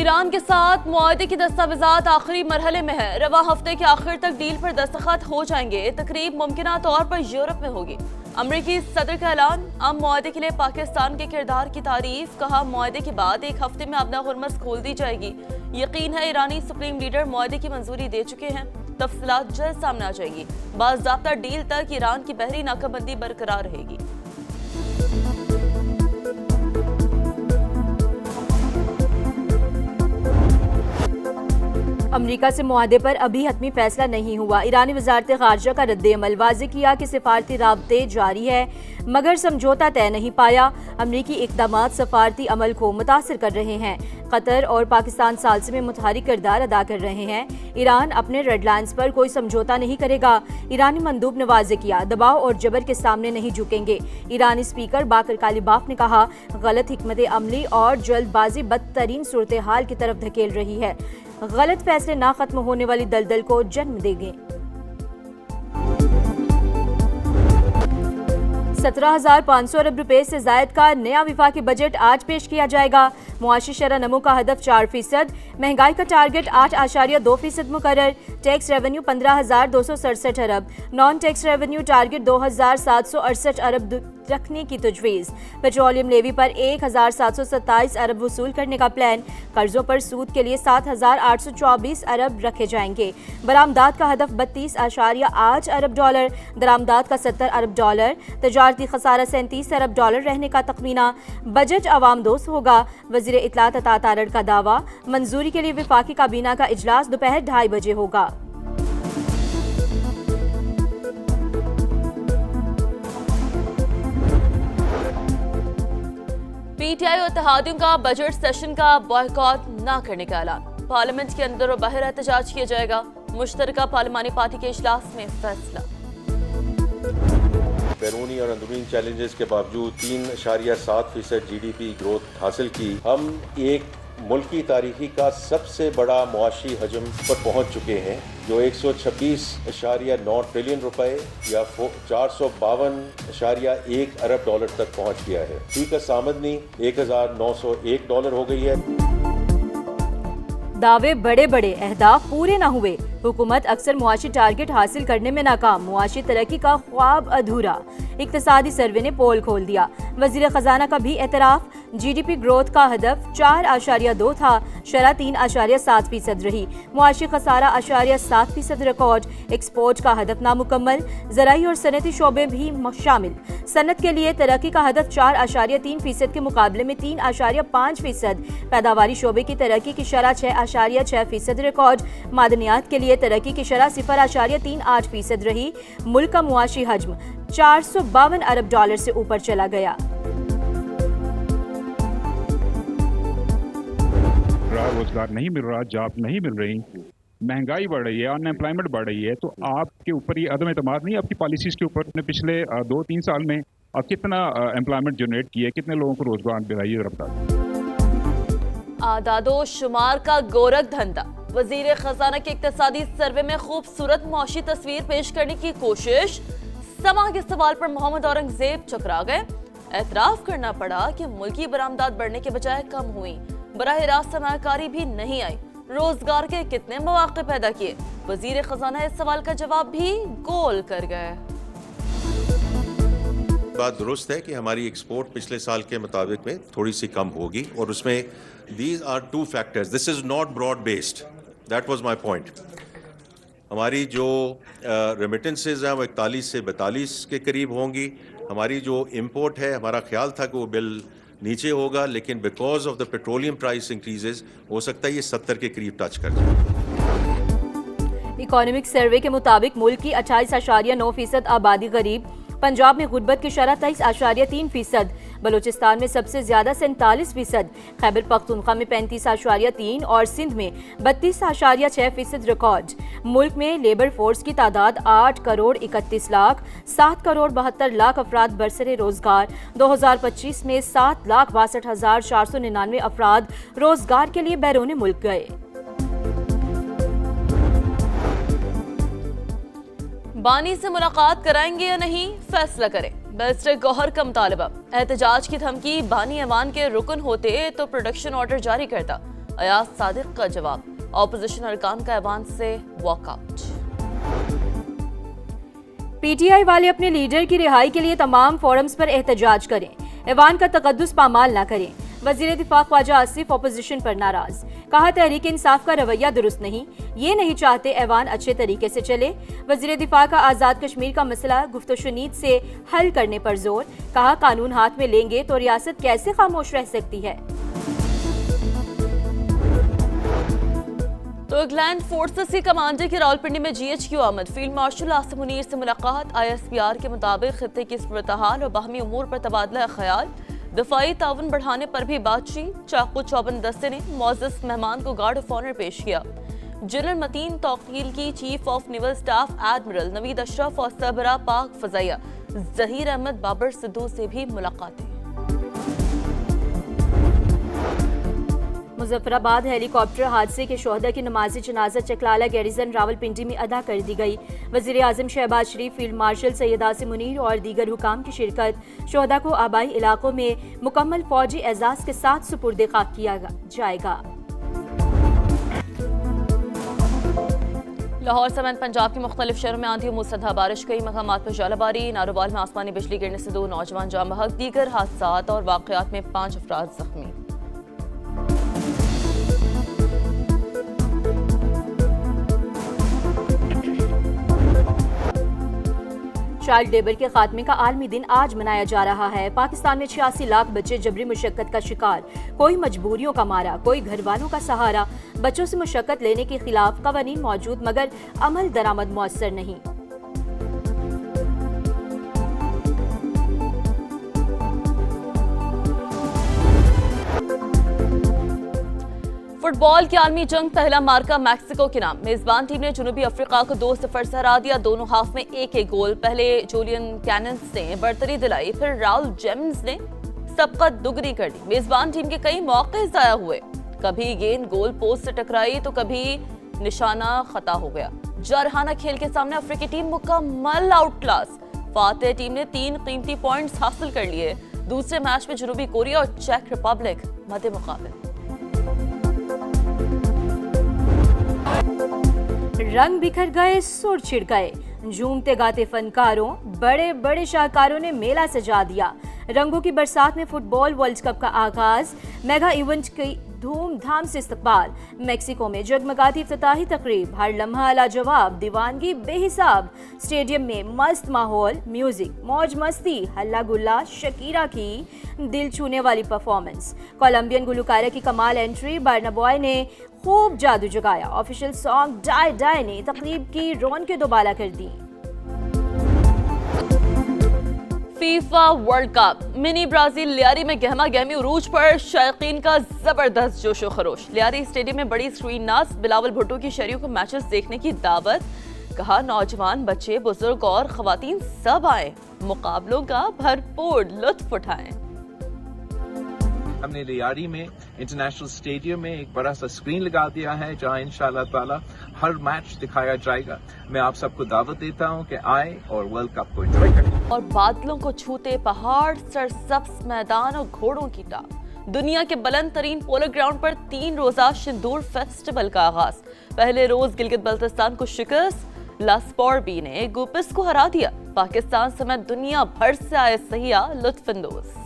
Iran के साथ मुआहदे की दस्तावेजात आखिरी मरहले में है। रवा हफ्ते के आखिर तक डील पर दस्तखत हो जाएंगे। तकरीब मुमकिना तौर पर यूरोप में होगी। अमरीकी सदर का ऐलान, अम मुआहदे के लिए पाकिस्तान के किरदार की तारीफ। कहा, मुआहदे के बाद एक हफ्ते में अपना हुर्मस खोल दी जाएगी। यकीन है ईरानी सुप्रीम लीडर मुआहदे की मंजूरी दे चुके हैं। तफसीलात जल्द सामने आ जाएगी। बाज़ाब्ता डील तक ईरान की बहरी नाकाबंदी बरकरार रहेगी। अमरीका से मुआहदे पर अभी हतमी फैसला नहीं हुआ। ईरानी वजारत खारजा का रद्द-ए-अमल वाज़ेह किया कि सिफारती राब्ते जारी है मगर समझौता तय नहीं पाया। अमरीकी इक़दामात सफारती अमल को मुतासर कर रहे हैं। कतर और पाकिस्तान सालसे में मुतहरिक किरदार अदा कर रहे हैं। ईरान अपने रेड लाइन्स पर कोई समझौता नहीं करेगा। ईरानी मंदूब ने वाज़ेह किया, दबाव और जबर के सामने नहीं झुकेंगे। ईरानी स्पीकर बाकर कालिबाफ ने कहा, गलत हिकमत अमली और जल्दबाजी बदतरीन सूरत हाल की तरफ धकेल रही है। गलत फैसले ना खत्म होने वाली दलदल को जन्म देंगे। 17,500 अरब रुपए से जायद का नया विफाकी बजट आज पेश किया जाएगा। मुआशी शरह नमो का हदफ 4%, महंगाई का टारगेट 8.2% मुकर्रर। टैक्स रेवेन्यू 15,267 अरब, नॉन टैक्स रेवेन्यू टारगेट 2,768 अरब रखने की तजवीज़। पेट्रोलियम लेवी पर 1,727 अरब वसूल करने का प्लान। कर्जों पर सूद के लिए 7,824 अरब रखे जाएंगे। बरामदात का हदफ 32.8 अरब डॉलर, दरामदात का 70 अरब डॉलर। तजारती खसारा 37 अरब डॉलर रहने का तखमीना। बजट अवाम दोस्त होगा। वज़ीर इत्तलात अता तारड़ का दावा। मंजूरी के लिए विफाकी काबीना का इजलास दोपहर 2:30 बजे होगा। पीटीआई और इत्तेहादियों का बजट सेशन का बॉयकॉट न करने का ऐलान। पार्लियामेंट के अंदर और बाहर एहतजाज किया जाएगा। मुश्तरका पार्लिमानी पार्टी के इजलास में फैसला। बैरूनी और अंदरूनी चैलेंजेस के बावजूद 3.7% GDP ग्रोथ हासिल की। हम एक मुल्की तारीखी का सबसे बड़ा मुआशी हजम पर पहुंच चुके हैं, जो 126.9 ट्रिलियन रुपए या 452.1 अरब डॉलर तक पहुंच गया है। फी का आमदनी 1,901 डॉलर हो गई है। दावे बड़े बड़े, अहदाफ पूरे न हुए। हुकूमत अक्सर मुआशी टारगेट हासिल करने में नाकाम। मुआशी तरक्की का ख्वाब अधूरा। इक्तिसादी सर्वे ने पोल खोल दिया। वजीर खजाना का भी एतराफ। GDP ग्रोथ का हदफ 4.2 था, शरह 3.7% रही। मुआशी खसारा 7% रिकॉर्ड। एक्सपोर्ट का हदफ नामुकम्मल। ज़राई और सनती शोबे भी शामिल। सनत के लिए तरक्की का हदफ 4.3% के मुकाबले में 3.5%। पैदावारी शोबे की तरक्की की शरह 6.6% रिकॉर्ड। मादनियात के लिए तरक्की की शरह 0.38% रही। मुल्क का मुआशी हजम 452 अरब डॉलर से ऊपर चला गया। रोजगार नहीं मिल रहा, जॉब नहीं मिल रही, महंगाई बढ़ रही है, अनएम्प्लॉयमेंट बढ़ रही है, तो आपके ऊपर ये अदम एतमाद नहीं आपकी पॉलिसीज के ऊपर? अपने पिछले 2-3 साल में आप कितना एम्प्लॉयमेंट जनरेट किया, कितने लोगों को रोजगार दिलाइए रफ्तार। आदादो शुमार का गोरख धंधा। वजीर खजाना के इक्तिसादी सर्वे में खूबसूरत मुआशी तस्वीर पेश करने की कोशिश। समा के सवाल पर मोहम्मद औरंगजेब चकरा गए। एतराफ करना पड़ा कि मुल्की बरामदात बढ़ने के बजाय कम हुई। बराह रास्त सरमायाकारी भी नहीं आई। रोजगार के कितने मौके पैदा किए? वजीर खजाना इस सवाल का जवाब भी गोल कर गए। बात दुरुस्त है कि हमारी एक्सपोर्ट पिछले साल के मुताबिक में थोड़ी सी कम होगी, और उसमें these are 2 factors. This is not broad based, that was my point. हमारी जो रेमिटेंसेज हैं वो 41 से 42 के करीब होंगी। हमारी जो इंपोर्ट है, हमारा ख्याल था कि वो बिल नीचे होगा, लेकिन because of the petroleum price increases हो सकता है ये 70 के करीब टच कर जाए। इकोनॉमिक सर्वे के मुताबिक मुल्क की 28.9% आबादी गरीब। पंजाब में गुर्बत की शरह 23.3%, बलूचिस्तान में सबसे ज्यादा 47%, खैबर पख्तूनख्वा में 35.3% और सिंध में 32.6% रिकॉर्ड। मुल्क में लेबर फोर्स की तादाद 8 करोड़ 31 लाख, 7 करोड़ 72 लाख अफराद बरसरे रोजगार। 2025 में 7,62,499 अफराद रोजगार के लिए बैरून मुल्क गए। बानी से मुलाकात कराएंगे या नहीं, फैसला करें। बैरिस्टर गौहर का मुतालबा। एहतजाज की धमकी, बानी ऐवान के रुकन होते तो प्रोडक्शन ऑर्डर जारी करता। अयाज सादिक का जवाब, ऑपोजिशन अरकान का ऐवान से वॉकआउट। पीटीआई वाले अपने लीडर की रिहाई के लिए तमाम फोरम्स पर एहतजाज करें, ऐवान का तकद्दुस पामाल न करें। वजीर दिफा ख्वाजा आसिफ ऑपोजिशन पर नाराज, कहा तहरीक इंसाफ का रवैया दुरुस्त नहीं, ये नहीं चाहते ऐवान अच्छे तरीके से चले। वजीर दिफा का आज़ाद कश्मीर का मसला गुफ्तशुनीद से हल करने पर जोर, कहा कानून हाथ में लेंगे तो रियासत कैसे खामोश रह सकती है। तो इंग्लैंड फोर्सेस के कमांडर की रावलपिंडी में GHQ आमद, फील्ड मार्शल आसिम मुनीर से मुलाकात। ISPR के मुताबिक खित्ते की सूरत-ए-हाल और बाहमी उमूर पर तबादला ख्याल, दफाई ताउन बढ़ाने पर भी बातचीत। चाकू चौबन दस्ते ने मोअज़्ज़ज़ मेहमान को गार्ड ऑफ ऑनर पेश किया। जनरल मतीन तौकील की chief of naval staff admiral Naveed Ashraf और सरबराह पाक फजाइया जहीर अहमद बाबर सिद्धू से भी मुलाकातें। मुजफ्फराबाद हेलीकॉप्टर हादसे के शोहदा की नमाज़ी जनाजा चकलाला गैरिजन रावलपिंडी में अदा कर दी गई। वज़ीर आज़म शहबाज शरीफ, फील्ड मार्शल सैयद आसिम मुनीर और दीगर हुकाम की शिरकत। शोहदा को आबाई इलाकों में मुकम्मल फौजी एजाज के साथ सुपुर्द खाक किया जाएगा। लाहौर समेत पंजाब के मुख्तलिफ शहरों में आंधी और मूसलाधार बारिश, कई मकामात पर जालाबारी। नारोवाल में आसमानी बिजली गिरने से 2 नौजवान जाम बहक, दीगर हादसात और वाक़यात में 5 अफराद जख्मी। चाइल्ड लेबर के खात्मे का आलमी दिन आज मनाया जा रहा है। पाकिस्तान में 86 लाख बच्चे जबरी मुशक्कत का शिकार, कोई मजबूरियों का मारा, कोई घर वालों का सहारा। बच्चों से मुशक्कत लेने के खिलाफ कवानीन मौजूद मगर अमल दरामद मुयस्सर नहीं। फुटबॉल की आलमी जंग पहला मार्का मैक्सिको के नाम। मेजबान टीम ने जनूबी अफ्रीका को 2-0 से हरा दिया। दोनों हाफ में एक गोल। पहले जूलियन कैनन्स ने बढ़तरी दिलाई, फिर राउल जेम्स ने सबकत दुगनी कर दी। मेजबान टीम के कई मौके ज़ाया हुए, कभी गेंद गोल पोस्ट से टकराई तो कभी निशाना खता हो गया। जारहाना खेल के सामने अफ्रीकी टीम मुकम्मल आउट क्लास। फातेह टीम ने 3 कीमती पॉइंट्स हासिल कर लिए। दूसरे मैच में जनूबी कोरिया और चेक रिपब्लिक मध्य मुकाबले। रंग बिखर गए, सुर छिड़ गए, झूमते गाते फनकारों, बड़े बड़े शाहकारों ने मेला सजा दिया। रंगों की बरसात में फुटबॉल वर्ल्ड कप का आगाज, मेगा इवेंट की धूमधाम से इस्तकबाल। मेक्सिको में जगमगाती इफ्तिताही तकरीब, हर लम्हा लाजवाब, दीवानगी बेहिसाब। स्टेडियम में मस्त माहौल, म्यूजिक, मौज मस्ती, हल्ला गुल्ला, शकीरा की दिल छूने वाली परफॉर्मेंस। कोलंबियन गुलकारा की कमाल एंट्री, बर्ना बॉय ने खूब जादू जगाया। ऑफिशियल सॉन्ग डाई डाई ने तकरीब की रौनकें दोबाला कर दी। FIFA World Cup mini Brazil Lyari में गहमा गहमी उरूज पर, शायकीन का जबरदस्त जोशो खरोश। लियारी स्टेडियम में बड़ी स्क्रीन नाज, बिलावल भुट्टो की शहरियों को मैचेस देखने की दावत। कहा नौजवान, बच्चे, बुजुर्ग और खवातीन सब आए, मुकाबलों का भरपूर लुत्फ उठाएं। हमने लियारी में इंटरनेशनल स्टेडियम में एक बड़ा सा स्क्रीन लगा दिया है जहां इंशाल्लाह ताला हर मैच दिखाया जाएगा। मैं आप सबको दावत देता हूं कि आए और वर्ल्ड कप को एंजॉय करें। और बादलों को छूते पहाड़, सरसब्ज मैदान और घोड़ों की टाप। दुनिया के बुलंद तरीन पोलो ग्राउंड पर 3 रोजा सिंदूर फेस्टिवल का आगाज। पहले रोज गिलगित बल्तिस्तान को शिकस्त, लास्पोर बी ने गुपिस को हरा दिया। पाकिस्तान समेत दुनिया भर से आए सहिया लुत्फानंदोज।